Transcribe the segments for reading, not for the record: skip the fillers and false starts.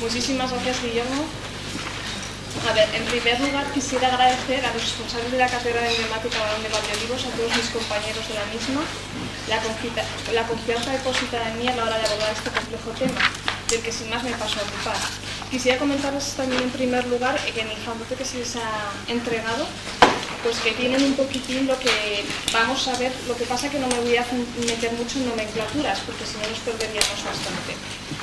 Muchísimas gracias, Guillermo. A ver, en primer lugar quisiera agradecer a los responsables de la Cátedra de Emblemática Barón de Valdeolivos, a todos mis compañeros de la misma, la confianza depositada en mí a la hora de abordar este complejo tema, del que sin más me paso a ocupar. Quisiera comentarles también en primer lugar que en el folleto que se les ha entregado, pues que tienen un poquitín lo que vamos a ver. Lo que pasa que no me voy a meter mucho en nomenclaturas, porque si no nos perderíamos bastante.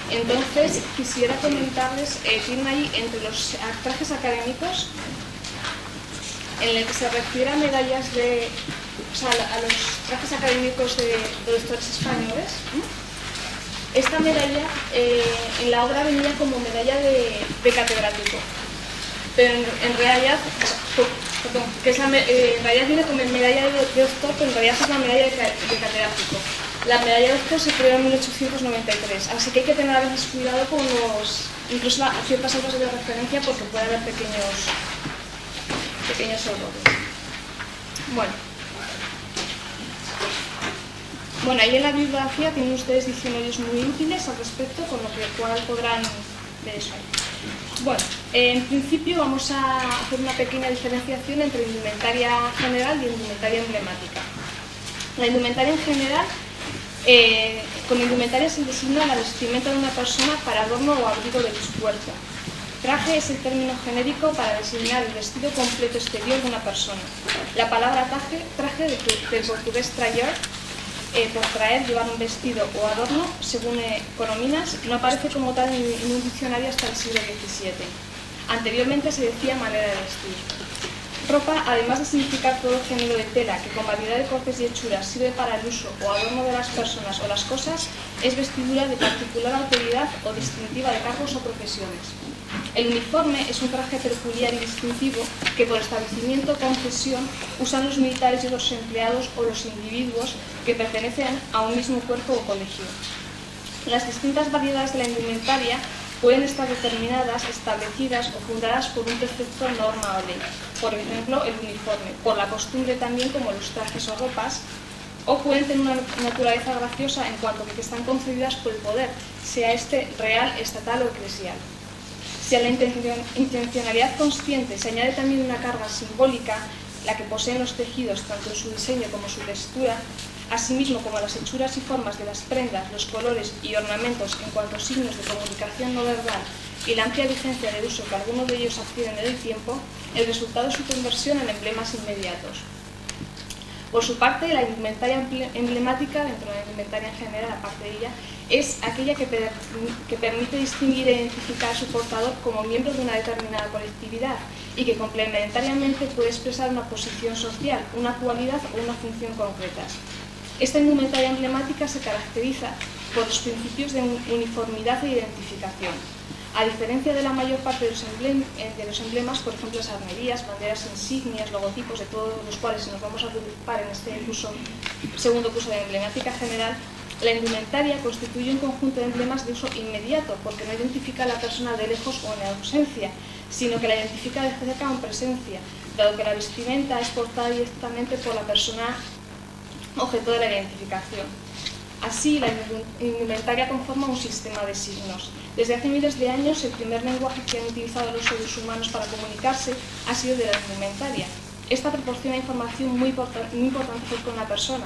Entonces, quisiera comentarles, tienen ahí entre los trajes académicos, en el que se refiere a medallas de, o sea, a los trajes académicos de los doctores españoles. Esta medalla en la obra venía como medalla de catedrático, pero en realidad, en realidad viene como medalla de doctor, pero en realidad es la medalla de catedrático. La medalla de doctor se creó en 1893, así que hay que tener a veces cuidado con incluso ciertas obras de referencia, porque puede haber pequeños errores. Bueno, ahí en la bibliografía tienen ustedes diccionarios muy útiles al respecto, con lo cual podrán ver eso ahí. Bueno, en principio vamos a hacer una pequeña diferenciación entre indumentaria general y indumentaria emblemática. La indumentaria en general, con indumentaria se designa la vestimenta de una persona para adorno o abrigo de su cuerpo. Traje es el término genérico para designar el vestido completo exterior de una persona. La palabra traje del portugués traer, por traer, llevar un vestido o adorno, según Econominas, no aparece como tal en un diccionario hasta el siglo XVII. Anteriormente se decía manera de vestir. Ropa, además de significar todo género de tela que con variedad de cortes y hechuras sirve para el uso o adorno de las personas o las cosas, es vestidura de particular autoridad o distintiva de cargos o profesiones. El uniforme es un traje peculiar y distintivo que por establecimiento o concesión usan los militares y los empleados o los individuos que pertenecen a un mismo cuerpo o colegio. Las distintas variedades de la indumentaria pueden estar determinadas, establecidas o fundadas por un precepto, norma o ley. Por ejemplo, el uniforme, por la costumbre también como los trajes o ropas, o pueden tener una naturaleza graciosa en cuanto a que están concedidas por el poder, sea este real, estatal o eclesial. Si a la intencionalidad consciente se añade también una carga simbólica, la que poseen los tejidos tanto en su diseño como su textura, asimismo como las hechuras y formas de las prendas, los colores y ornamentos en cuanto a signos de comunicación no verbal y la amplia vigencia del uso que algunos de ellos adquieren en el tiempo, el resultado es su conversión en emblemas inmediatos. Por su parte, la indumentaria emblemática, dentro de la indumentaria en general, aparte de ella, es aquella que permite distinguir e identificar a su portador como miembro de una determinada colectividad y que complementariamente puede expresar una posición social, una cualidad o una función concretas. Esta indumentaria emblemática se caracteriza por los principios de uniformidad e identificación. A diferencia de la mayor parte de los emblemas, por ejemplo, las armerías, banderas, insignias, logotipos, de todos los cuales nos vamos a ocupar en este segundo curso de emblemática general, la indumentaria constituye un conjunto de emblemas de uso inmediato, porque no identifica a la persona de lejos o en ausencia, sino que la identifica de cerca o en presencia, dado que la vestimenta es portada directamente por la persona objeto de la identificación. Así, la indumentaria conforma un sistema de signos. Desde hace miles de años, el primer lenguaje que han utilizado los seres humanos para comunicarse ha sido de la indumentaria. Esta proporciona información muy importante acerca de una persona.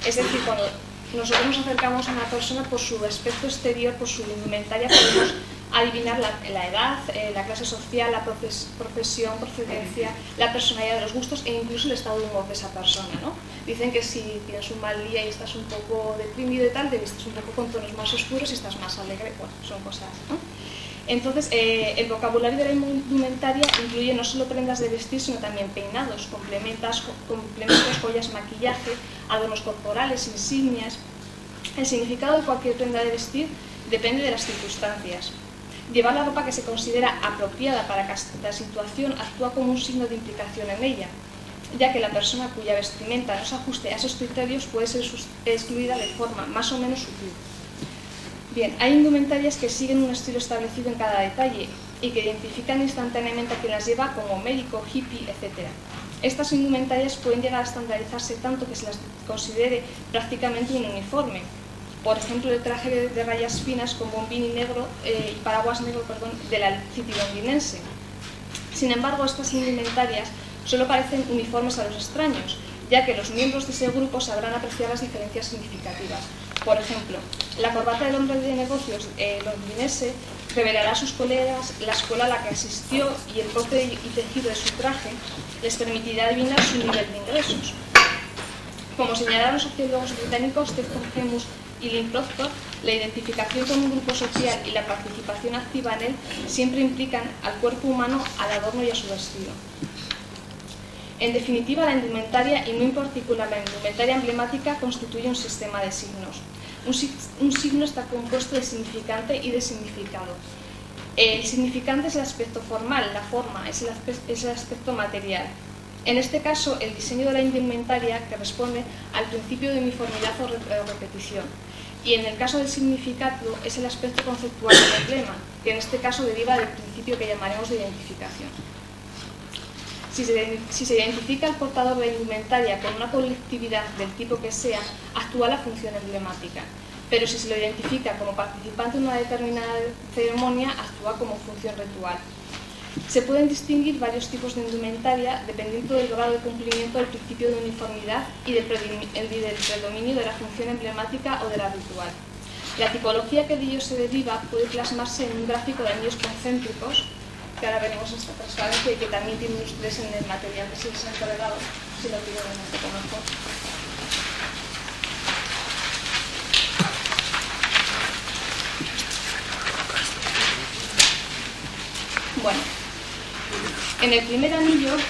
Es decir, cuando nosotros nos acercamos a una persona por su aspecto exterior, por su indumentaria, podemos adivinar la edad, la clase social, la profesión, procedencia, la personalidad, los gustos e incluso el estado de humor de esa persona, ¿no? Dicen que si tienes un mal día y estás un poco deprimido y tal, te vistes un poco con tonos más oscuros y estás más alegre. Bueno, son cosas, ¿no? Entonces, el vocabulario de la indumentaria incluye no solo prendas de vestir, sino también peinados, complementos, joyas, maquillaje, adornos corporales, insignias. El significado de cualquier prenda de vestir depende de las circunstancias. Llevar la ropa que se considera apropiada para cada situación actúa como un signo de implicación en ella, ya que la persona cuya vestimenta no se ajuste a esos criterios puede ser excluida de forma más o menos sutil. Bien, hay indumentarias que siguen un estilo establecido en cada detalle y que identifican instantáneamente a quien las lleva como médico, hippie, etc. Estas indumentarias pueden llegar a estandarizarse tanto que se las considere prácticamente un uniforme. Por ejemplo, el traje de rayas finas con bombín y paraguas negro de la City londinense. Sin embargo, estas indumentarias solo parecen uniformes a los extraños, ya que los miembros de ese grupo sabrán apreciar las diferencias significativas. Por ejemplo, la corbata del hombre de negocios londinense revelará a sus colegas la escuela a la que asistió, y el corte y tejido de su traje les permitirá adivinar su nivel de ingresos. Como señalaron los sociólogos británicos Stephen Hemus y Lynn Proctor, la identificación con un grupo social y la participación activa en él siempre implican al cuerpo humano, al adorno y a su vestido. En definitiva, la indumentaria, y muy en particular la indumentaria emblemática, constituye un sistema de signos. Un signo está compuesto de significante y de significado. El significante es el aspecto formal, la forma, es el aspecto material. En este caso, el diseño de la indumentaria que responde al principio de uniformidad o repetición. Y en el caso del significado, es el aspecto conceptual del emblema, que en este caso deriva del principio que llamaremos de identificación. Si se identifica al portador de la indumentaria con una colectividad del tipo que sea, actúa la función emblemática. Pero si se lo identifica como participante en una determinada ceremonia, actúa como función ritual. Se pueden distinguir varios tipos de indumentaria dependiendo del grado de cumplimiento del principio de uniformidad y del predominio de la función emblemática o de la ritual. La tipología que de ello se deriva puede plasmarse en un gráfico de anillos concéntricos, que ahora veremos esta transparencia y que también tienen ustedes en el material que se les ha entregado, si lo quieren un poco mejor. Bueno, en el primer anillo, el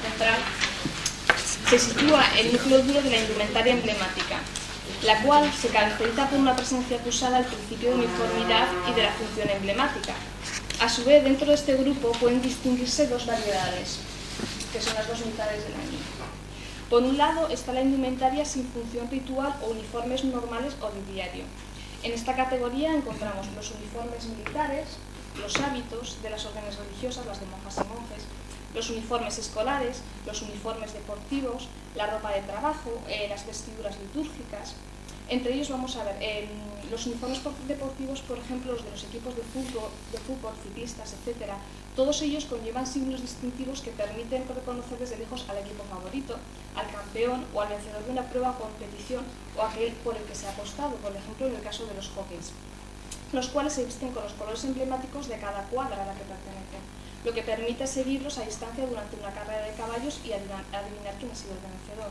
central, se sitúa el núcleo duro de la indumentaria emblemática, la cual se caracteriza por una presencia acusada al principio de uniformidad y de la función emblemática. A su vez, dentro de este grupo pueden distinguirse dos variedades, que son las dos mitades del anillo. Por un lado está la indumentaria sin función ritual o uniformes normales o de diario. En esta categoría encontramos los uniformes militares, los hábitos de las órdenes religiosas, las de monjas y monjes, los uniformes escolares, los uniformes deportivos, la ropa de trabajo, las vestiduras litúrgicas. Entre ellos vamos a ver los uniformes deportivos, por ejemplo, los de los equipos de fútbol, ciclistas, etc. Todos ellos conllevan signos distintivos que permiten reconocer desde lejos al equipo favorito, al campeón o al vencedor de una prueba o competición o aquel por el que se ha apostado, por ejemplo, en el caso de los hockeys, los cuales se visten con los colores emblemáticos de cada cuadra a la que pertenecen, lo que permite seguirlos a distancia durante una carrera de caballos y adivinar quién ha sido el vencedor.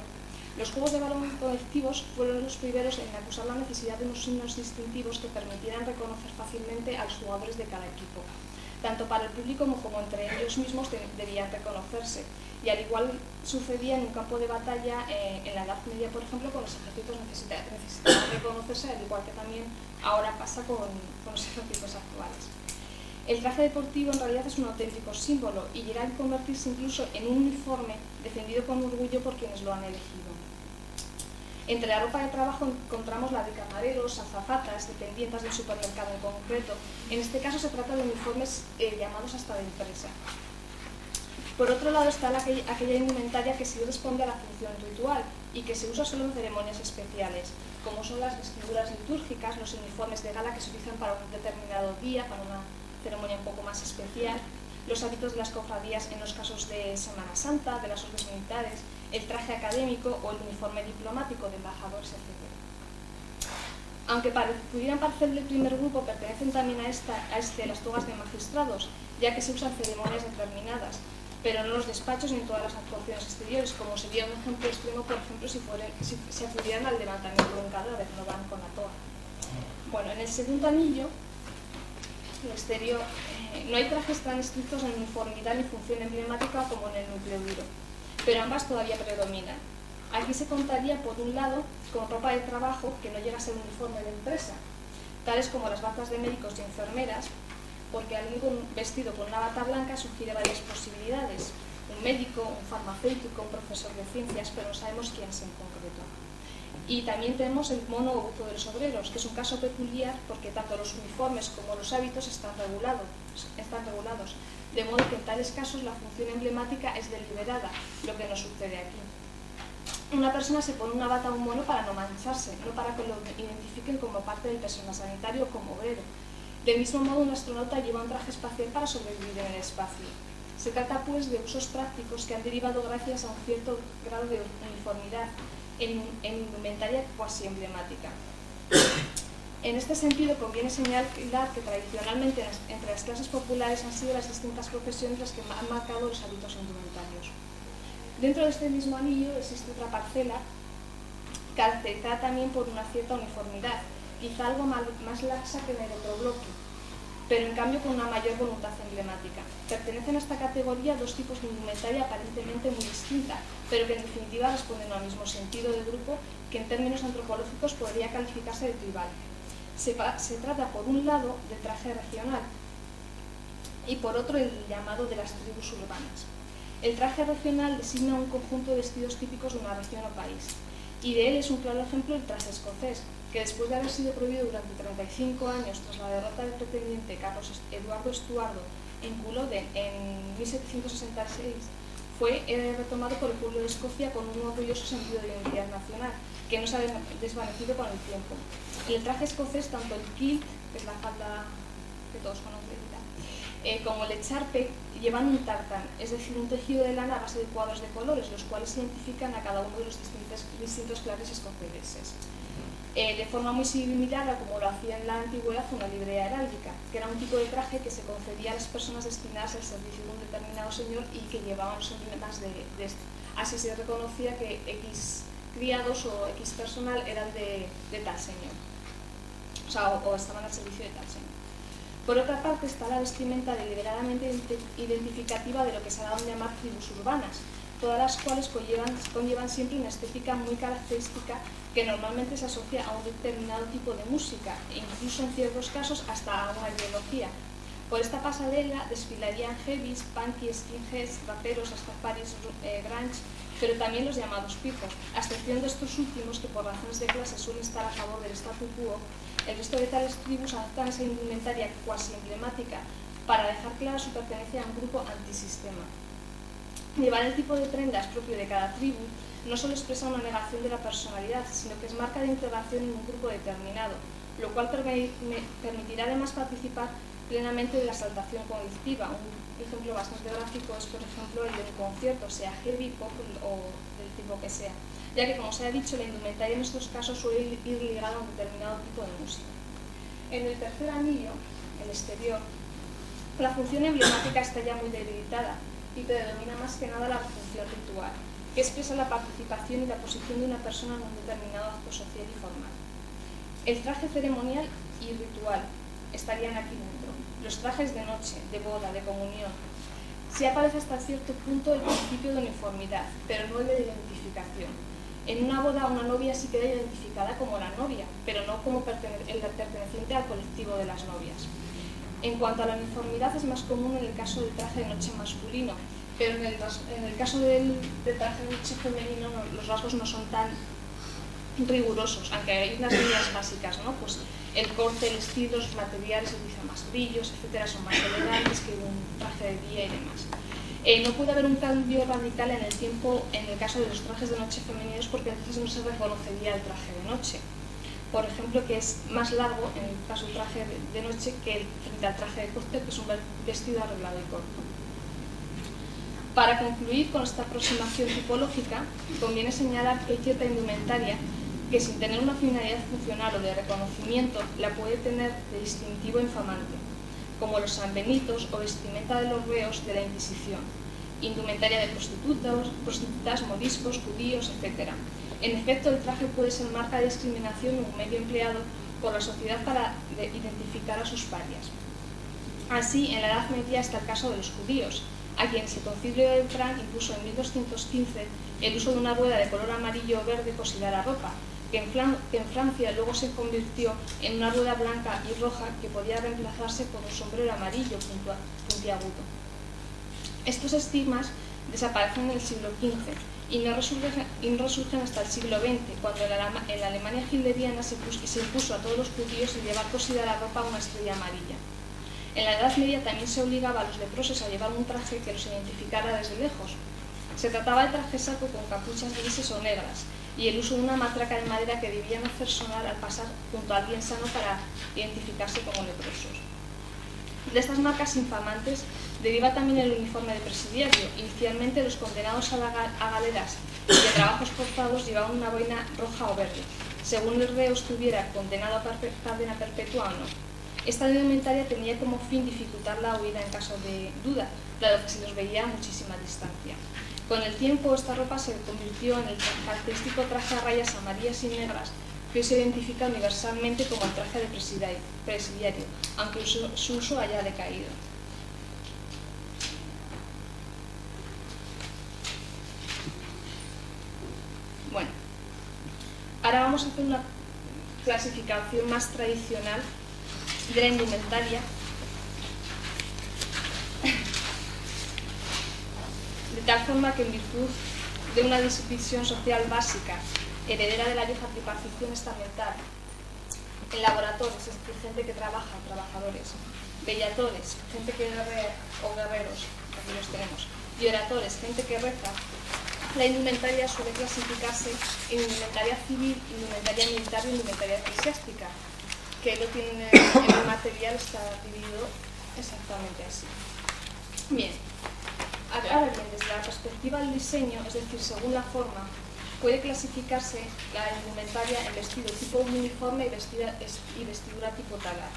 Los juegos de balón colectivos fueron los primeros en acusar la necesidad de unos signos distintivos que permitieran reconocer fácilmente a los jugadores de cada equipo. Tanto para el público como entre ellos mismos debían reconocerse. Y al igual sucedía en un campo de batalla en la Edad Media, por ejemplo, con los ejércitos necesitaban reconocerse, al igual que también ahora pasa con los ejércitos actuales. El traje deportivo en realidad es un auténtico símbolo y llega a convertirse incluso en un uniforme defendido con orgullo por quienes lo han elegido. Entre la ropa de trabajo encontramos la de camareros, azafatas, dependientes del supermercado en concreto. En este caso se trata de uniformes llamados hasta de empresa. Por otro lado está aquella indumentaria que sí responde a la función ritual y que se usa solo en ceremonias especiales, como son las vestiduras litúrgicas, los uniformes de gala que se utilizan para un determinado día, para una ceremonia un poco más especial, los hábitos de las cofradías en los casos de Semana Santa, de las órdenes militares, el traje académico o el uniforme diplomático de embajadores, etc. Aunque pudieran parecer del primer grupo, pertenecen también a las togas de magistrados, ya que se usan ceremonias determinadas, pero no en los despachos ni en todas las actuaciones exteriores, como sería un ejemplo extremo, por ejemplo, si acudieran al levantamiento de un cadáver, no van con la toga. Bueno, en el segundo anillo, el exterior, no hay trajes tan estrictos en uniformidad ni función emblemática como en el núcleo duro, pero ambas todavía predominan. Aquí se contaría, por un lado, con ropa de trabajo que no llega a ser uniforme de empresa, tales como las batas de médicos y enfermeras, porque algún vestido con una bata blanca sugiere varias posibilidades: un médico, un farmacéutico, un profesor de ciencias, pero no sabemos quién es en concreto. Y también tenemos el mono o buzo de los obreros, que es un caso peculiar porque tanto los uniformes como los hábitos están regulados, de modo que en tales casos la función emblemática es deliberada, lo que no sucede aquí. una persona se pone una bata o un mono para no mancharse, no para que lo identifiquen como parte del personal sanitario o como obrero. Del mismo modo, un astronauta lleva un traje espacial para sobrevivir en el espacio. Se trata, pues, de usos prácticos que han derivado gracias a un cierto grado de uniformidad en indumentaria cuasi emblemática. En este sentido, conviene señalar que tradicionalmente entre las clases populares han sido las distintas profesiones las que han marcado los hábitos indumentarios. Dentro de este mismo anillo existe otra parcela, caracterizada también por una cierta uniformidad, quizá algo más laxa que en el otro bloque, pero en cambio con una mayor voluntad emblemática. Pertenecen a esta categoría dos tipos de indumentaria aparentemente muy distinta, pero que en definitiva responden al mismo sentido de grupo que en términos antropológicos podría calificarse de tribal. Se trata por un lado del traje regional y por otro el llamado de las tribus urbanas. El traje regional designa un conjunto de vestidos típicos de una región o país, y de él es un claro ejemplo el traje escocés, que después de haber sido prohibido durante 35 años tras la derrota del pretendiente Carlos Eduardo Estuardo en Culloden en 1766, fue retomado por el pueblo de Escocia con un orgulloso sentido de identidad nacional, que no se ha desvanecido con el tiempo. En el traje escocés, tanto el kilt, que es la falda que todos conocen, como el echarpe, llevan un tartán, es decir, un tejido de lana a base de cuadros de colores, los cuales identifican a cada uno de los distintos clanes escoceses. De forma muy similar a como lo hacía en la antigüedad una librea heráldica, que era un tipo de traje que se concedía a las personas destinadas al servicio de un determinado señor y que llevaban los emblemas de este. Así se reconocía que X criados o X personal eran de tal señor, o sea, o estaban al servicio de tal señor. Por otra parte está la vestimenta deliberadamente identificativa de lo que se ha dado a llamar tribus urbanas, todas las cuales conllevan siempre una estética muy característica que normalmente se asocia a un determinado tipo de música e incluso en ciertos casos hasta a una ideología. Por esta pasarela desfilarían heavies, punky, skinheads, raperos, hasta paris, grunge, pero también los llamados pijos, a excepción de estos últimos que por razones de clase suelen estar a favor del statu quo. El resto de tales tribus adoptan esa indumentaria cuasi emblemática para dejar clara su pertenencia a un grupo antisistema. Llevar el tipo de prendas propio de cada tribu no solo expresa una negación de la personalidad, sino que es marca de integración en un grupo determinado, lo cual permitirá además participar plenamente de la exaltación colectiva. Un ejemplo bastante gráfico es, por ejemplo, el de un concierto, sea heavy, pop o del tipo que sea, ya que, como se ha dicho, la indumentaria en estos casos suele ir ligada a un determinado tipo de música. En el tercer anillo, el exterior, la función emblemática está ya muy debilitada y predomina más que nada la función ritual, que expresa la participación y la posición de una persona en un determinado acto social y formal. El traje ceremonial y ritual estarían aquí dentro. Los trajes de noche, de boda, de comunión. Sí aparece hasta cierto punto el principio de uniformidad, pero no el de identificación. En una boda una novia sí queda identificada como la novia, pero no como perteneciente al colectivo de las novias. En cuanto a la uniformidad es más común en el caso del traje de noche masculino, pero en el caso del traje de noche femenino los rasgos no son tan rigurosos, aunque hay unas líneas básicas, ¿no? Pues el corte, el estilo, los materiales utilizan más brillos, etcétera, son más elegantes que un traje de día y demás. No puede haber un cambio radical en el tiempo en el caso de los trajes de noche femeninos porque entonces no se reconocería el traje de noche. Por ejemplo, que es más largo en el caso del traje de noche que frente al traje de cóctel, que es un vestido arreglado y corto. Para concluir con esta aproximación tipológica, conviene señalar que hay cierta indumentaria que sin tener una finalidad funcional o de reconocimiento la puede tener de distintivo infamante, como los sanbenitos o vestimenta de los reos de la Inquisición, indumentaria de prostitutas, moriscos, judíos, etc. En efecto, el traje puede ser marca de discriminación en un medio empleado por la sociedad para identificar a sus parias. Así, en la Edad Media está el caso de los judíos, a quienes el Concilio de Trent impuso en 1215 el uso de una rueda de color amarillo o verde cosida a la ropa, que en Francia luego se convirtió en una rueda blanca y roja que podía reemplazarse por un sombrero amarillo puntiagudo. Estos estigmas desaparecen en el siglo XV y no resurgen hasta el siglo XX, cuando en la Alemania hitleriana se impuso a todos los judíos el llevar cosida a la ropa una estrella amarilla. En la Edad Media también se obligaba a los leprosos a llevar un traje que los identificara desde lejos. Se trataba de traje saco con capuchas grises o negras y el uso de una matraca de madera que debían hacer sonar al pasar junto a alguien sano para identificarse como leprosos. De estas marcas infamantes deriva también el uniforme de presidiario. Inicialmente los condenados a galeras y de trabajos forzados llevaban una boina roja o verde, según el reo estuviera condenado a cadena perpetua o no. Esta indumentaria tenía como fin dificultar la huida en caso de duda, dado que se los veía a muchísima distancia. Con el tiempo, esta ropa se convirtió en el característico traje a rayas amarillas y negras, que hoy se identifica universalmente como el traje de presidiario, aunque su uso haya decaído. Bueno, ahora vamos a hacer una clasificación más tradicional de la indumentaria, de tal forma que en virtud de una división social básica, heredera de la vieja tripartición estamental, en laboratorios, es decir, gente que trabaja, trabajadores, bellatores, gente que guerrea o guerreros, aquí los tenemos, y oradores, gente que reza, la indumentaria suele clasificarse en indumentaria civil, indumentaria militar y indumentaria eclesiástica, que lo tienen en el material, está dividido exactamente así. Bien, ahora bien, desde la perspectiva del diseño, es decir, según la forma, puede clasificarse la indumentaria en vestido tipo uniforme y vestidura tipo talar.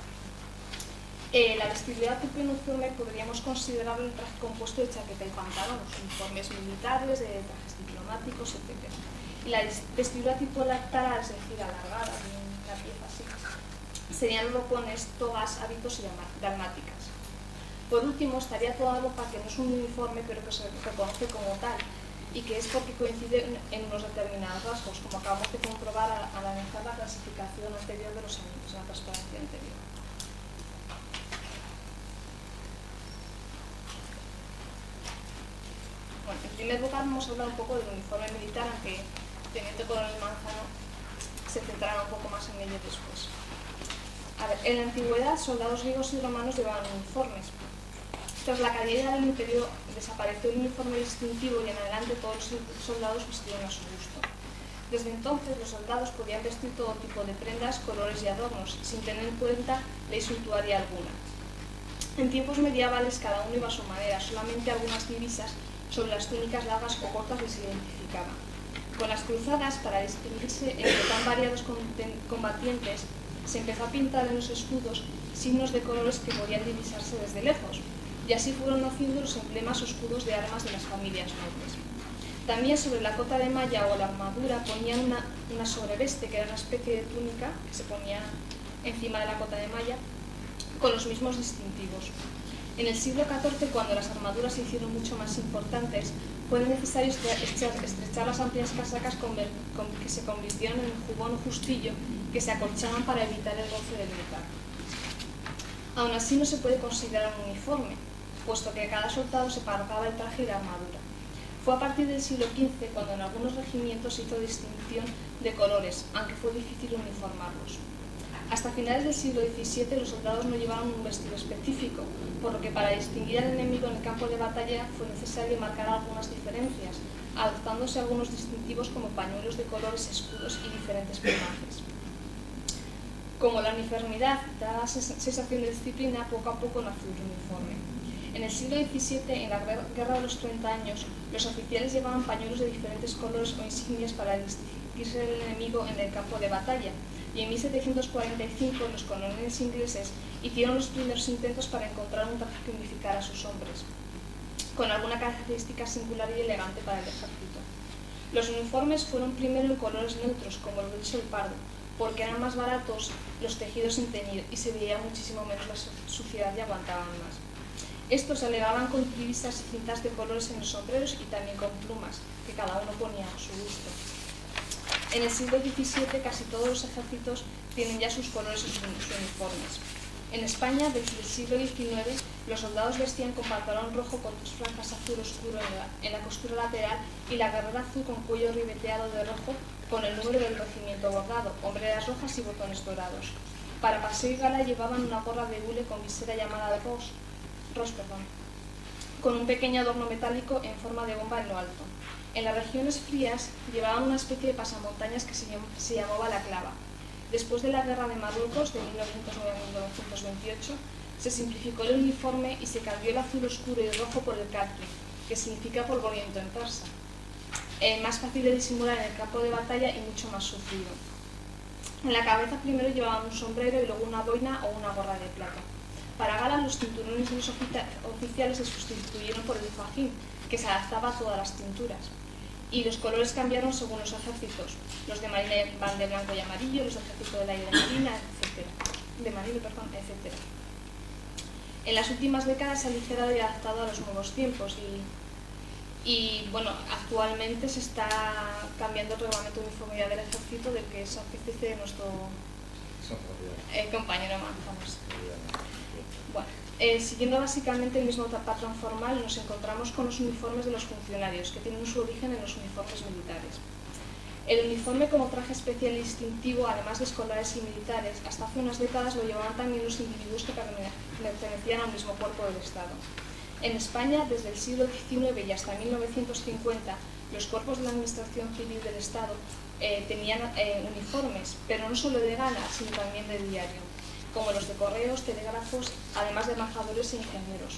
La vestidura tipo uniforme podríamos considerarlo el traje compuesto de chaqueta y pantalón, los uniformes militares, trajes diplomáticos, etc. Y la vestidura tipo talar, es decir, alargada, una pieza así, serían ropones, togas, hábitos y dalmáticas. Por último, estaría toda la ropa que no es un uniforme, pero que se reconoce como tal, y que es porque coincide en unos determinados rasgos, como acabamos de comprobar al analizar la clasificación anterior de los elementos, la transparencia anterior. Bueno, en primer lugar vamos a hablar un poco del uniforme militar, aunque teniente coronel Manzano se centrará un poco más en ello después. A ver, en la antigüedad, soldados griegos y romanos llevaban uniformes. Tras la caída del Imperio desapareció el uniforme distintivo y en adelante todos los soldados vistieron a su gusto. Desde entonces los soldados podían vestir todo tipo de prendas, colores y adornos, sin tener en cuenta ley suntuaria alguna. En tiempos medievales cada uno iba a su manera, solamente algunas divisas sobre las túnicas largas o cortas les identificaban. Con las cruzadas, para distinguirse entre tan variados combatientes, se empezó a pintar en los escudos signos de colores que podían divisarse desde lejos, y así fueron naciendo los emblemas o escudos de armas de las familias nobles. También sobre la cota de malla o la armadura ponían una sobreveste, que era una especie de túnica que se ponía encima de la cota de malla, con los mismos distintivos. En el siglo XIV, cuando las armaduras se hicieron mucho más importantes, fue necesario estrechar las amplias casacas que se convirtieron en un jubón o justillo que se acolchaban para evitar el roce del metal. Aún así no se puede considerar un uniforme, puesto que cada soldado se pagaba el traje y la armadura. Fue a partir del siglo XV cuando en algunos regimientos se hizo distinción de colores, aunque fue difícil uniformarlos. Hasta finales del siglo XVII los soldados no llevaban un vestido específico, por lo que para distinguir al enemigo en el campo de batalla fue necesario marcar algunas diferencias, adoptándose algunos distintivos como pañuelos de colores, escudos y diferentes plumajes. Como la uniformidad da sensación de disciplina, poco a poco nació el uniforme. En el siglo XVII, en la Guerra de los 30 años, los oficiales llevaban pañuelos de diferentes colores o insignias para distinguirse del enemigo en el campo de batalla, y en 1745 los coroneles ingleses hicieron los primeros intentos para encontrar un traje que unificara a sus hombres, con alguna característica singular y elegante para el ejército. Los uniformes fueron primero en colores neutros, como el gris o el pardo, porque eran más baratos los tejidos sin teñir y se veía muchísimo menos la suciedad y aguantaban más. Estos se alegaban con divisas y cintas de colores en los sombreros y también con plumas, que cada uno ponía a su gusto. En el siglo XVII casi todos los ejércitos tienen ya sus colores en sus uniformes. En España, desde el siglo XIX, los soldados vestían con pantalón rojo con 2 franjas azul oscuro en la costura lateral y la guerrera azul con cuello ribeteado de rojo con el número del regimiento bordado, hombreras rojas y botones dorados. Para paseo y gala llevaban una gorra de hule con visera llamada ros. con un pequeño adorno metálico en forma de bomba en lo alto. En las regiones frías llevaban una especie de pasamontañas que se llamaba la clava. Después de la Guerra de Marruecos, de 1909 a 1928, se simplificó el uniforme y se cambió el azul oscuro y el rojo por el caqui, que significa polvoriento en persa. Más fácil de disimular en el campo de batalla y mucho más sufrido. En la cabeza primero llevaban un sombrero y luego una boina o una gorra de plata. Para gala, los cinturones de los oficiales se sustituyeron por el fajín, que se adaptaba a todas las cinturas. Y los colores cambiaron según los ejércitos. Los de marina van de blanco y amarillo, los del ejército del aire de marina, etc. etc. En las últimas décadas se ha aligerado y adaptado a los nuevos tiempos y bueno, actualmente se está cambiando el reglamento de uniformidad del ejército del que es artífice de nuestro compañero Manzanos. Bueno, siguiendo básicamente el mismo patrón formal, nos encontramos con los uniformes de los funcionarios, que tienen su origen en los uniformes militares. El uniforme como traje especial y distintivo, además de escolares y militares, hasta hace unas décadas lo llevaban también los individuos que pertenecían al mismo cuerpo del Estado. En España, desde el siglo XIX y hasta 1950, los cuerpos de la Administración Civil del Estado tenían uniformes, pero no solo de gala, sino también de diario, como los de correos, telégrafos, además de embajadores e ingenieros.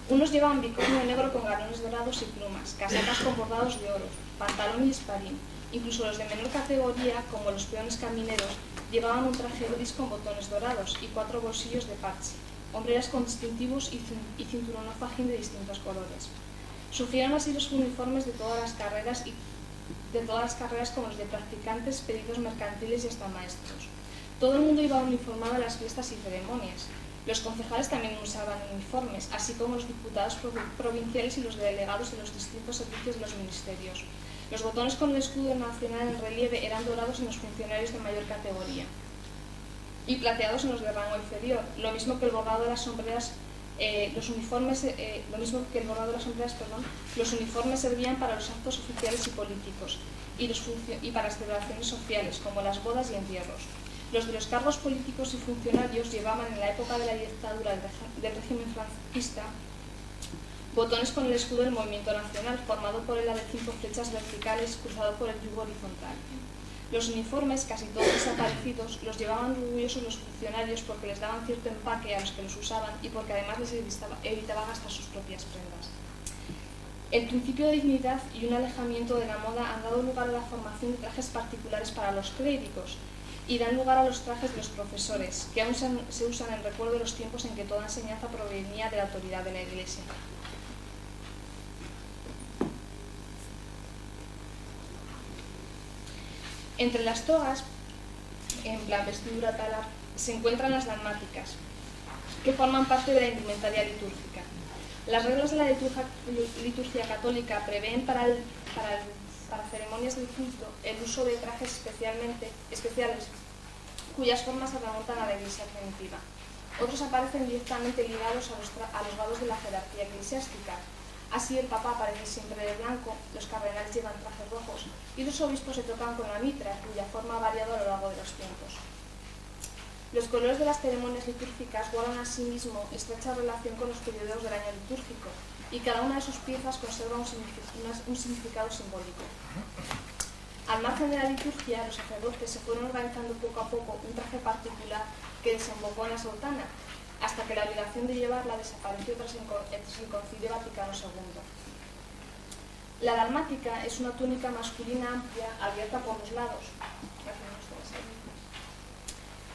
Unos llevaban bicornio negro con galones dorados y plumas, casacas con bordados de oro, pantalón y espadín. Incluso los de menor categoría, como los peones camineros, llevaban un traje gris con botones dorados y 4 bolsillos de parche, hombreras con distintivos y cinturón o fajín de distintos colores. Sufrieron así los uniformes de todas las carreras como los de practicantes, pedidos mercantiles y hasta maestros. Todo el mundo iba uniformado a las fiestas y ceremonias. Los concejales también usaban uniformes, así como los diputados provinciales y los delegados de los distintos servicios de los ministerios. Los botones con el escudo nacional en relieve eran dorados en los funcionarios de mayor categoría y plateados en los de rango inferior, lo mismo que el bordado de las sombreras. Los uniformes servían para los actos oficiales y políticos y para las celebraciones sociales, como las bodas y entierros. Los de los cargos políticos y funcionarios llevaban en la época de la dictadura del régimen franquista botones con el escudo del Movimiento Nacional, formado por el ala de 5 flechas verticales cruzado por el yugo horizontal. Los uniformes, casi todos desaparecidos, los llevaban orgullosos los funcionarios porque les daban cierto empaque a los que los usaban y porque además les evitaba gastar sus propias prendas. El principio de dignidad y un alejamiento de la moda han dado lugar a la formación de trajes particulares para los clérigos y dan lugar a los trajes de los profesores, que aún se usan en recuerdo de los tiempos en que toda enseñanza provenía de la autoridad de la Iglesia. Entre las togas, en plan vestidura talar, se encuentran las dalmáticas, que forman parte de la indumentaria litúrgica. Las reglas de la liturgia católica prevén para ceremonias del culto el uso de trajes especiales cuyas formas se remontan a la Iglesia primitiva. Otros aparecen directamente ligados a los grados de la jerarquía eclesiástica. Así el Papa aparece siempre de blanco, los cardenales llevan trajes rojos y los obispos se tocan con la mitra, cuya forma ha variado a lo largo de los tiempos. Los colores de las ceremonias litúrgicas guardan asimismo estrecha relación con los periodos del año litúrgico y cada una de sus piezas conserva un significado simbólico. Al margen de la liturgia, los sacerdotes se fueron organizando poco a poco un traje particular que desembocó en la sotana, hasta que la obligación de llevarla desapareció tras el Concilio Vaticano II. La dalmática es una túnica masculina amplia, abierta por los lados,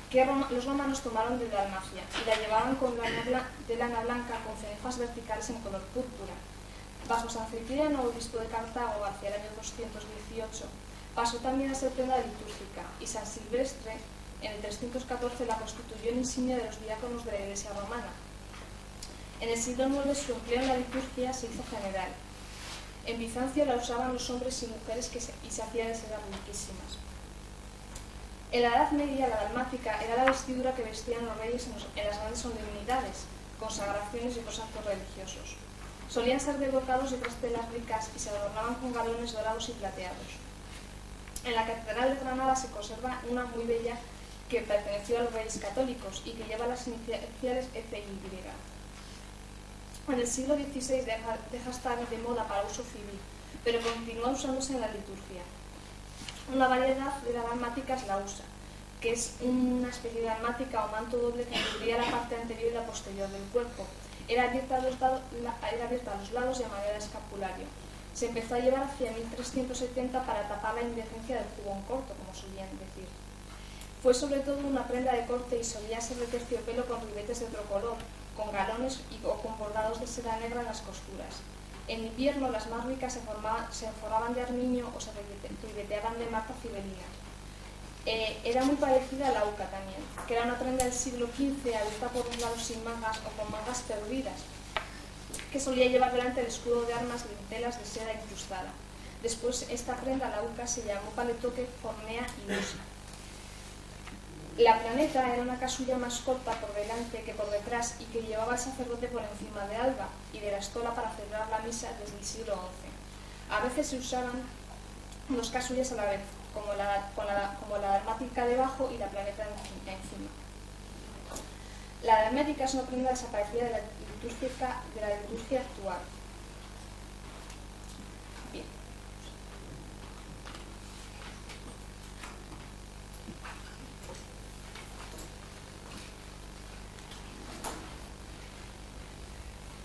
que los romanos tomaron de Dalmacia y la llevaban de lana blanca con cenefas verticales en color púrpura. Bajo San Cipriano, obispo de Cartago, hacia el año 218, pasó también a ser prenda litúrgica y San Silvestre, en el 314, la constituyó en insignia de los diáconos de la Iglesia romana. En el siglo IX su empleo en la liturgia se hizo general. En Bizancio la usaban los hombres y mujeres y se hacía de sedas riquísimas. En la Edad Media, la dalmática era la vestidura que vestían los reyes en las grandes solemnidades, consagraciones y otros actos religiosos. Solían ser de brocados y otras telas ricas y se adornaban con galones dorados y plateados. En la Catedral de Granada se conserva una muy bella que perteneció a los Reyes Católicos y que lleva las iniciales F y Y. En el siglo XVI deja estar de moda para uso civil, pero continúa usándose en la liturgia. Una variedad de dalmáticas la usa, que es una especie de dalmática o manto doble que cubría la parte anterior y la posterior del cuerpo. Era abierta a los lados y a manera de escapulario. Se empezó a llevar hacia 1370 para tapar la indigencia del jubón corto, como solían decir. Fue sobre todo una prenda de corte y solía ser de terciopelo con ribetes de otro color, con galones o con bordados de seda negra en las costuras. En invierno las más ricas se forraban de armiño o se ribeteaban de mata cibelina. Era muy parecida a la uca también, que era una prenda del siglo XV abierta por los lados sin mangas o con mangas perdidas, que solía llevar delante el escudo de armas de telas de seda incrustada. Después esta prenda, la uca, se llamó paletoque, fornea y usa. La planeta era una casulla más corta por delante que por detrás y que llevaba el sacerdote por encima de alba y de la estola para celebrar la misa desde el siglo XI. A veces se usaban dos casullas a la vez, como la dalmática debajo y la planeta encima. La dalmática es una prenda desaparecida de la liturgia actual. Bien.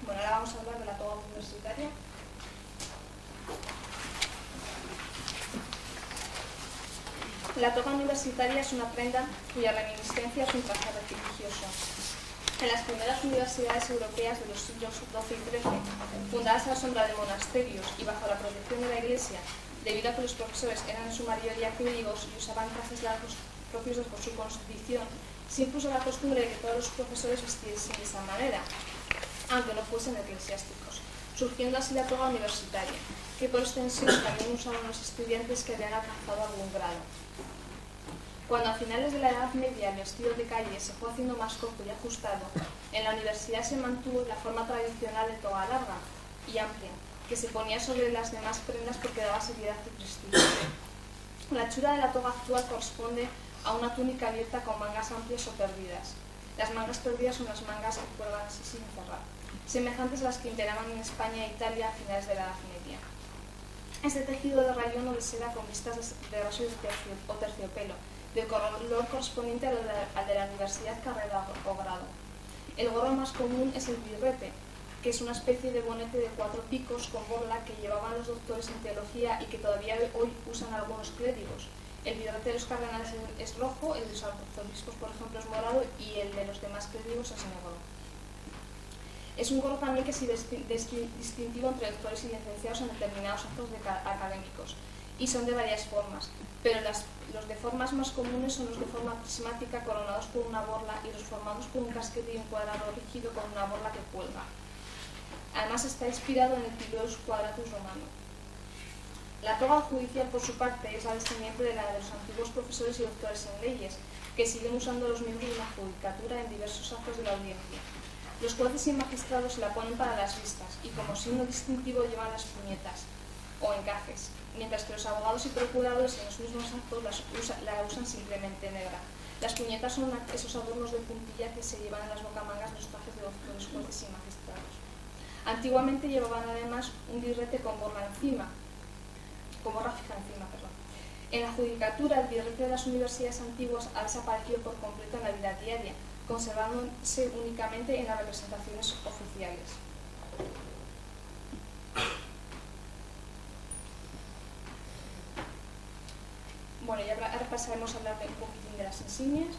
Bueno, ahora vamos a hablar de la toga universitaria. La toga universitaria es una prenda cuya reminiscencia es un traje religioso. En las primeras universidades europeas de los siglos XII y XIII, fundadas a la sombra de monasterios y bajo la protección de la Iglesia, debido a que los profesores eran en su mayoría clérigos y usaban trajes largos propios por su constitución, se impuso la costumbre de que todos los profesores vistiesen de esa manera, aunque no fuesen eclesiásticos, surgiendo así la toga universitaria, que por extensión también usaban los estudiantes que habían alcanzado algún grado. Cuando a finales de la Edad Media el vestido de calle se fue haciendo más corto y ajustado, en la universidad se mantuvo la forma tradicional de toga larga y amplia, que se ponía sobre las demás prendas porque daba seriedad y prestigio. La hechura de la toga actual corresponde a una túnica abierta con mangas amplias o perdidas. Las mangas perdidas son las mangas que cuelgan así sin cerrar, semejantes a las que imperaban en España e Italia a finales de la Edad Media. Este tejido de rayón o de seda con vistas de rayos o terciopelo, del color correspondiente al de la universidad, carrera o grado. El gorro más común es el birrete, que es una especie de bonete de 4 picos con borla que llevaban los doctores en teología y que todavía hoy usan algunos clérigos. El birrete de los cardenales es rojo, el de los arzobispos, por ejemplo, es morado y el de los demás clérigos es negro. Es un gorro también que es distintivo entre doctores y licenciados en determinados actos académicos, y son de varias formas, pero los de formas más comunes son los de forma prismática coronados por una borla y los formados por un casquete y un cuadrado rígido con una borla que cuelga. Además está inspirado en el Pilus Quadratus romano. La toga judicial, por su parte, es la descendiente de la de los antiguos profesores y doctores en leyes, que siguen usando los miembros de la judicatura en diversos actos de la audiencia. Los jueces y magistrados se la ponen para las vistas y como signo distintivo llevan las puñetas o encajes, mientras que los abogados y procuradores en los mismos actos la usan simplemente negra. Las puñetas son esos adornos de puntilla que se llevan en las bocamangas de los trajes de los jueces y magistrados. Antiguamente llevaban además un birrete con borla fija encima. En la judicatura, el birrete de las universidades antiguas ha desaparecido por completo en la vida diaria, conservándose únicamente en las representaciones oficiales. Bueno, y ahora pasaremos a hablar un poquitín de las insignias.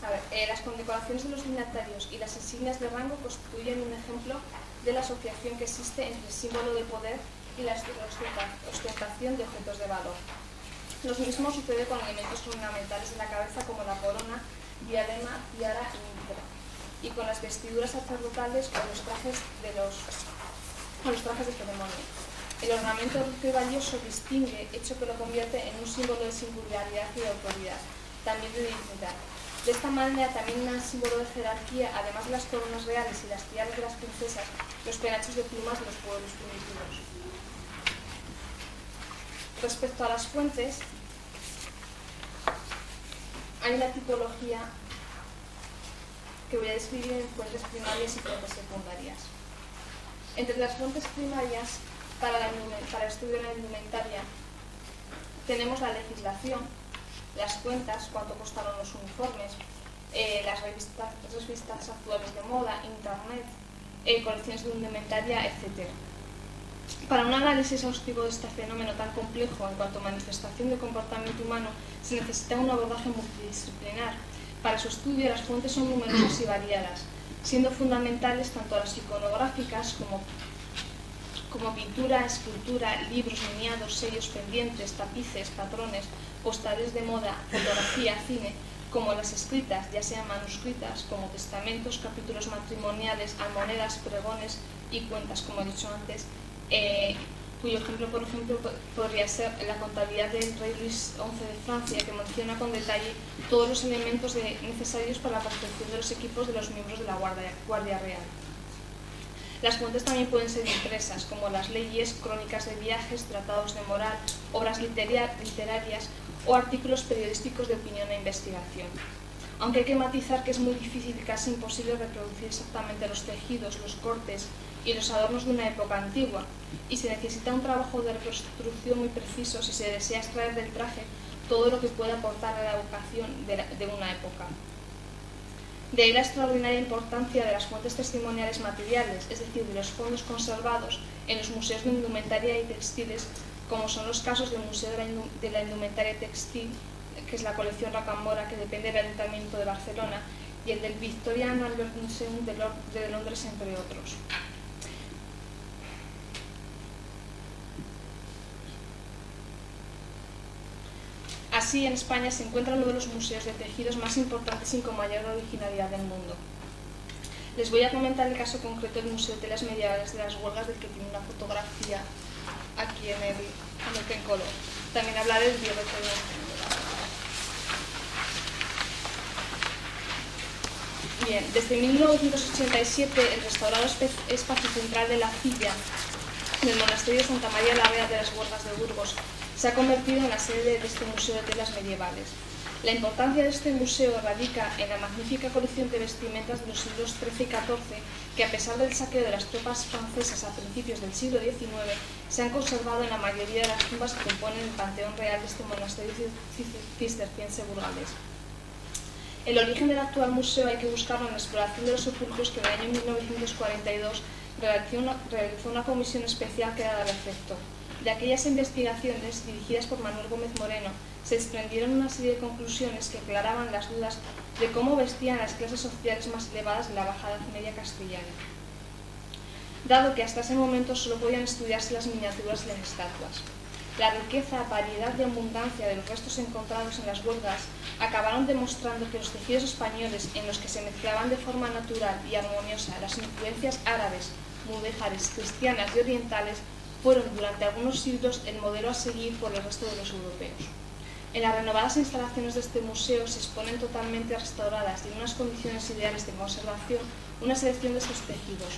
A ver, las condecoraciones de los dignatarios y las insignias de rango constituyen un ejemplo de la asociación que existe entre el símbolo de poder y la ostentación de objetos de valor. Lo mismo sucede con elementos ornamentales de la cabeza como la corona, diadema, tiara y mitra, y con las vestiduras sacerdotales o los trajes de ceremonia. El ornamento rico y valioso distingue, hecho que lo convierte en un símbolo de singularidad y de autoridad, también de dignidad. De esta manera, también un símbolo de jerarquía, además de las coronas reales y las tiaras de las princesas, los penachos de plumas de los pueblos primitivos. Respecto a las fuentes, hay una tipología que voy a describir en fuentes primarias y fuentes secundarias. Entre las fuentes primarias para el estudio de la indumentaria tenemos la legislación, las cuentas, cuánto costaron los uniformes, las revistas actuales de moda, internet, colecciones de indumentaria, etc. Para un análisis exhaustivo de este fenómeno tan complejo en cuanto a manifestación de comportamiento humano, se necesita un abordaje multidisciplinar. Para su estudio, las fuentes son numerosas y variadas, siendo fundamentales tanto las iconográficas como pintura, escultura, libros, miniados, sellos, pendientes, tapices, patrones, postales de moda, fotografía, cine, como las escritas, ya sean manuscritas, como testamentos, capítulos matrimoniales, almonedas, pregones y cuentas, como he dicho antes, cuyo ejemplo, por ejemplo, podría ser la contabilidad del rey Luis XI de Francia, que menciona con detalle todos los elementos necesarios para la confección de los equipos de los miembros de la Guardia Real. Las fuentes también pueden ser impresas, como las leyes, crónicas de viajes, tratados de moral, obras literarias o artículos periodísticos de opinión e investigación. Aunque hay que matizar que es muy difícil y casi imposible reproducir exactamente los tejidos, los cortes y los adornos de una época antigua, y se necesita un trabajo de reconstrucción muy preciso si se desea extraer del traje todo lo que pueda aportar a la evocación de una época. De ahí la extraordinaria importancia de las fuentes testimoniales materiales, es decir, de los fondos conservados en los museos de indumentaria y textiles, como son los casos del Museo de la Indumentaria Textil, que es la colección Rocamora, que depende del Ayuntamiento de Barcelona, y el del Victorian Albert Museum de Londres, entre otros. Así, en España se encuentra uno de los museos de tejidos más importantes y con mayor originalidad del mundo. Les voy a comentar el caso concreto del Museo de Telas Medievales de las Huelgas, del que tiene una fotografía aquí en el pencolor. También hablaré del birrete de Bien, desde 1987 el restaurado espacio central de la Cilla del monasterio de Santa María la Real de las Huelgas de Burgos se ha convertido en la sede de este Museo de Telas Medievales. La importancia de este museo radica en la magnífica colección de vestimentas de los siglos XIII y XIV que, a pesar del saqueo de las tropas francesas a principios del siglo XIX, se han conservado en la mayoría de las tumbas que componen el panteón real de este monasterio cisterciense burgalés. El origen del actual museo hay que buscarlo en la exploración de los sepulcros que en el año 1942 realizó una comisión especial creada al efecto. De aquellas investigaciones, dirigidas por Manuel Gómez Moreno, se desprendieron una serie de conclusiones que aclaraban las dudas de cómo vestían las clases sociales más elevadas de la Baja Edad Media castellana, dado que hasta ese momento solo podían estudiarse las miniaturas y las estatuas. La riqueza, variedad y abundancia de los restos encontrados en las huelgas acabaron demostrando que los tejidos españoles, en los que se mezclaban de forma natural y armoniosa las influencias árabes, mudéjares, cristianas y orientales, fueron durante algunos siglos el modelo a seguir por el resto de los europeos. En las renovadas instalaciones de este museo se exponen totalmente restauradas y en unas condiciones ideales de conservación una selección de estos tejidos.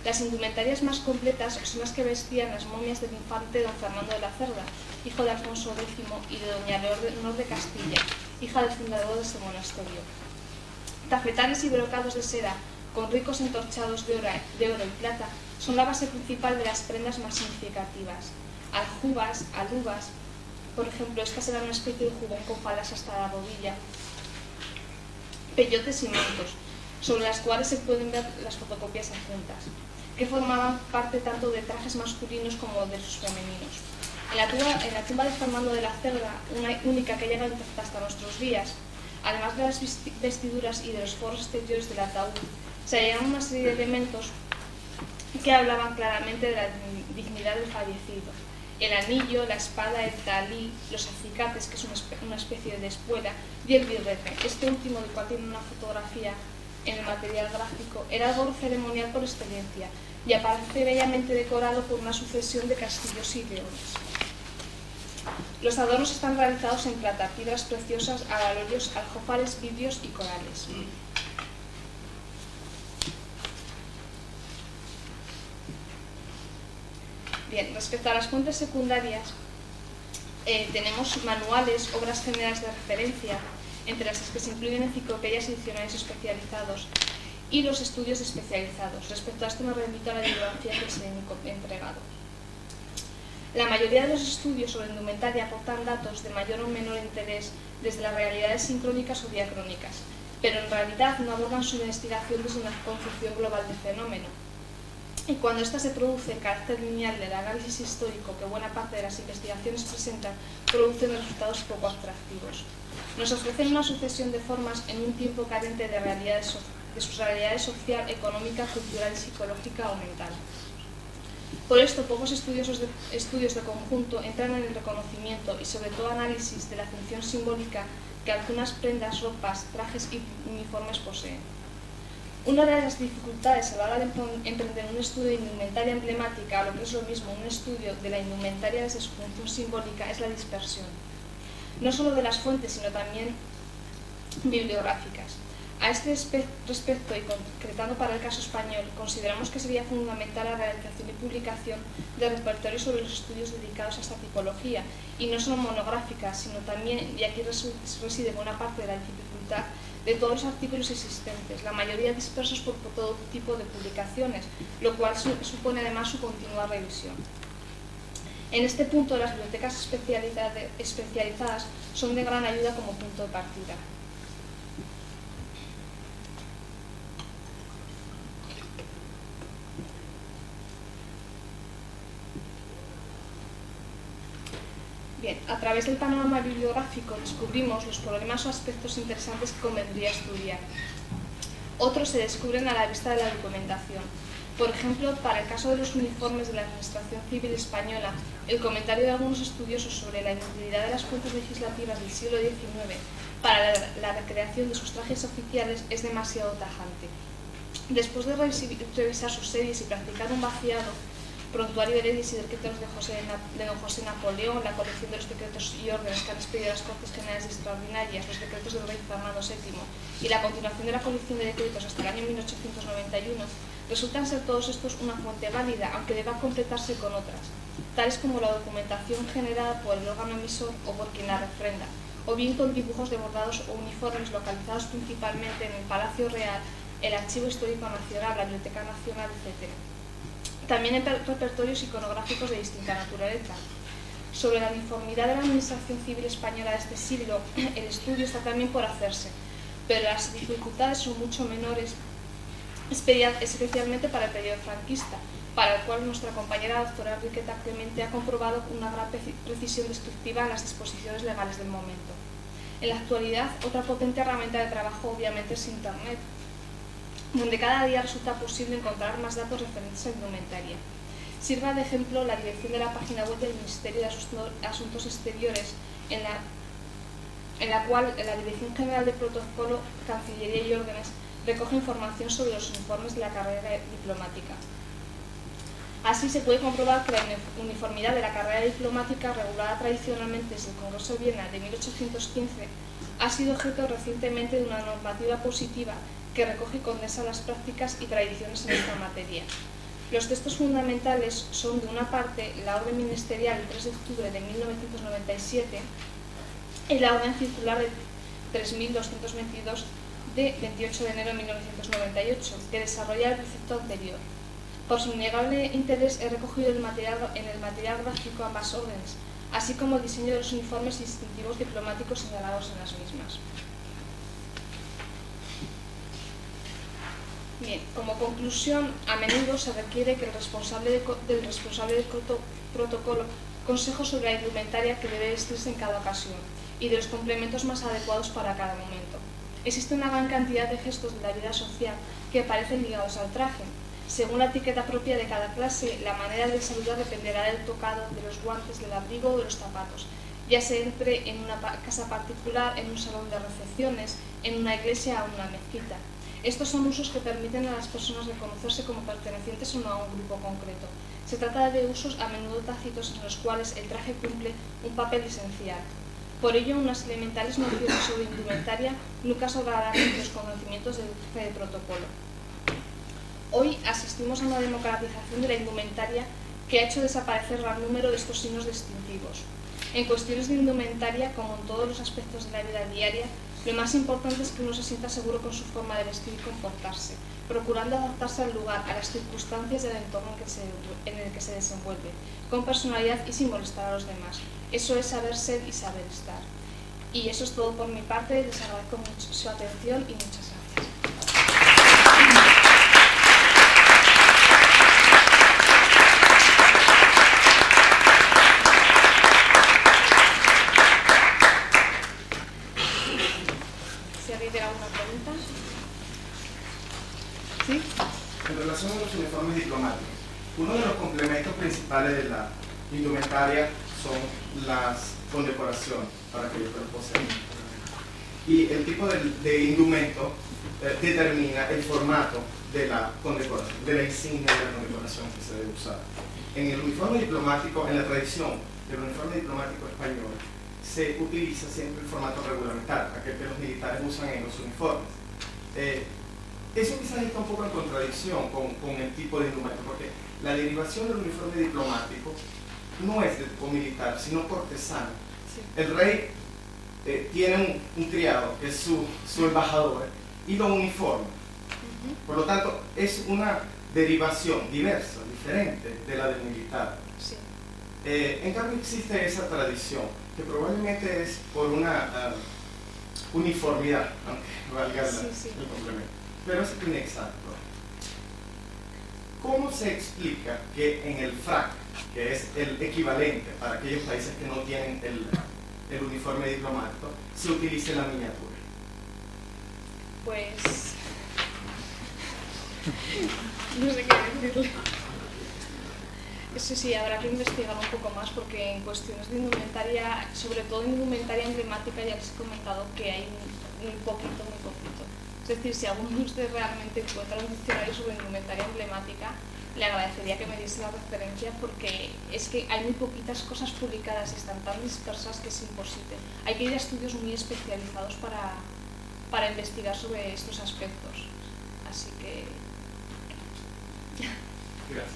Las indumentarias más completas son las que vestían las momias del infante don Fernando de la Cerda, hijo de Alfonso X, y de doña Leonor de Castilla, hija del fundador de este monasterio. Tafetanes y brocados de seda con ricos entorchados de oro y plata son la base principal de las prendas más significativas. Aljubas, alubas, por ejemplo, estas eran una especie de jubón con faldas hasta la rodilla, peyotes y mantos, sobre las cuales se pueden ver las fotocopias adjuntas, que formaban parte tanto de trajes masculinos como de los femeninos. En la tumba de Fernando de la Cerda, una única que llega hasta nuestros días, además de las vestiduras y de los forros exteriores del ataúd, se hallaron una serie de elementos que hablaban claramente de la dignidad del fallecido. El anillo, la espada, el talí, los acicates, que es una especie de espuela, y el birrete. Este último, del cual tiene una fotografía en el material gráfico, era algo ceremonial por excelencia y aparece bellamente decorado por una sucesión de castillos y leones. Los adornos están realizados en plata, piedras preciosas, abalorios, aljófares, vidrios y corales. Bien, respecto a las fuentes secundarias, tenemos manuales, obras generales de referencia, entre las que se incluyen enciclopedias y diccionarios especializados, y los estudios especializados. Respecto a esto me remito a la bibliografía que se he entregado. La mayoría de los estudios sobre indumentaria aportan datos de mayor o menor interés desde las realidades sincrónicas o diacrónicas, pero en realidad no abordan su investigación desde una concepción global del fenómeno. Y cuando ésta se produce en carácter lineal del análisis histórico que buena parte de las investigaciones presentan, producen resultados poco atractivos. Nos ofrecen una sucesión de formas en un tiempo carente de sus realidades social, económica, cultural, psicológica o mental. Por esto, pocos estudios de conjunto entran en el reconocimiento y sobre todo análisis de la función simbólica que algunas prendas, ropas, trajes y uniformes poseen. Una de las dificultades a la hora de emprender un estudio de indumentaria emblemática, o lo que es lo mismo, un estudio de la indumentaria desde su función simbólica, es la dispersión. No solo de las fuentes, sino también bibliográficas. A este respecto, y concretando para el caso español, consideramos que sería fundamental la realización y publicación de repertorios sobre los estudios dedicados a esta tipología, y no solo monográficas, sino también, y aquí reside buena parte de la dificultad, de todos los artículos existentes, la mayoría dispersos por todo tipo de publicaciones, lo cual supone además su continua revisión. En este punto, las bibliotecas especializadas son de gran ayuda como punto de partida. Bien, a través del panorama bibliográfico descubrimos los problemas o aspectos interesantes que convendría estudiar. Otros se descubren a la vista de la documentación. Por ejemplo, para el caso de los uniformes de la Administración Civil Española, el comentario de algunos estudiosos sobre la inutilidad de las fuentes legislativas del siglo XIX para la recreación de sus trajes oficiales es demasiado tajante. Después de revisar sus series y practicar un vaciado, Prontuario de leyes y decretos de don José Napoleón, la colección de los decretos y órdenes que han expedido las Cortes Generales Extraordinarias, los decretos del rey Fernando VII y la continuación de la colección de decretos hasta el año 1891, resultan ser todos estos una fuente válida, aunque deba completarse con otras, tales como la documentación generada por el órgano emisor o por quien la refrenda, o bien con dibujos de bordados o uniformes localizados principalmente en el Palacio Real, el Archivo Histórico Nacional, la Biblioteca Nacional, etc. También en repertorios iconográficos de distinta naturaleza. Sobre la uniformidad de la Administración Civil Española de este siglo, el estudio está también por hacerse, pero las dificultades son mucho menores, especialmente para el periodo franquista, para el cual nuestra compañera doctora Enriqueta Clemente ha comprobado una gran precisión descriptiva en las disposiciones legales del momento. En la actualidad, otra potente herramienta de trabajo obviamente es Internet, donde cada día resulta posible encontrar más datos referentes a indumentaria. Sirva de ejemplo la dirección de la página web del Ministerio de Asuntos Exteriores, en la cual la Dirección General de Protocolo, Cancillería y Órdenes recoge información sobre los uniformes de la carrera diplomática. Así se puede comprobar que la uniformidad de la carrera diplomática, regulada tradicionalmente desde el Congreso de Viena de 1815, ha sido objeto recientemente de una normativa positiva que recoge y condensa las prácticas y tradiciones en esta materia. Los textos fundamentales son, de una parte, la Orden Ministerial del 3 de octubre de 1997 y la Orden Circular de 3222 de 28 de enero de 1998, que desarrolla el precepto anterior. Por su innegable interés he recogido en el material gráfico ambas órdenes, así como el diseño de los uniformes y distintivos diplomáticos señalados en las mismas. Bien, como conclusión, a menudo se requiere que el responsable del protocolo consejo sobre la indumentaria que debe vestirse en cada ocasión y de los complementos más adecuados para cada momento. Existe una gran cantidad de gestos de la vida social que parecen ligados al traje. Según la etiqueta propia de cada clase, la manera de saludar dependerá del tocado, de los guantes, del abrigo o de los zapatos, ya se entre en una casa particular, en un salón de recepciones, en una iglesia o una mezquita. Estos son usos que permiten a las personas reconocerse como pertenecientes o no a un grupo concreto. Se trata de usos a menudo tácitos en los cuales el traje cumple un papel esencial. Por ello, unas elementales nociones sobre indumentaria nunca sobrarán entre los conocimientos del jefe de protocolo. Hoy asistimos a una democratización de la indumentaria que ha hecho desaparecer gran número de estos signos distintivos. En cuestiones de indumentaria, como en todos los aspectos de la vida diaria, Lo más importante es que uno se sienta seguro con su forma de vestir y comportarse, procurando adaptarse al lugar, a las circunstancias del entorno en el que se desenvuelve, con personalidad y sin molestar a los demás. Eso es saber ser y saber estar. Y eso es todo por mi parte. Les agradezco mucho su atención y muchas gracias. Si alguien tiene alguna pregunta. ¿Sí? En relación a los uniformes diplomáticos, uno de los complementos principales de la indumentaria son las condecoraciones para aquellos que los poseen. Y el tipo de indumento determina el formato de la condecoración, de la insignia de la condecoración que se debe usar. En el uniforme diplomático, en la tradición del uniforme diplomático español, se utiliza siempre el formato regulamental, aquel que los militares usan en los uniformes. Eso quizás está un poco en contradicción con el tipo de indumento, porque la derivación del uniforme diplomático no es de tipo militar, sino cortesano. Sí. El rey tiene un criado que es su embajador y lo uniforma. Por lo tanto, es una derivación diversa, diferente de la del militar. Sí. En cambio, existe esa tradición, que probablemente es por una uniformidad, aunque valga el complemento, pero es inexacto. ¿Cómo se explica que en el frac, que es el equivalente para aquellos países que no tienen el uniforme diplomático, se utilice la miniatura? Pues no sé qué decirle. Eso sí, habrá que investigar un poco más, porque en cuestiones de indumentaria, sobre todo en indumentaria emblemática, ya les he comentado que hay muy poquito. Es decir, si alguno de ustedes realmente encuentra un diccionario sobre indumentaria emblemática, le agradecería que me diese la referencia, porque es que hay muy poquitas cosas publicadas y están tan dispersas que es imposible. Hay que ir a estudios muy especializados para investigar sobre estos aspectos. Así que... Gracias.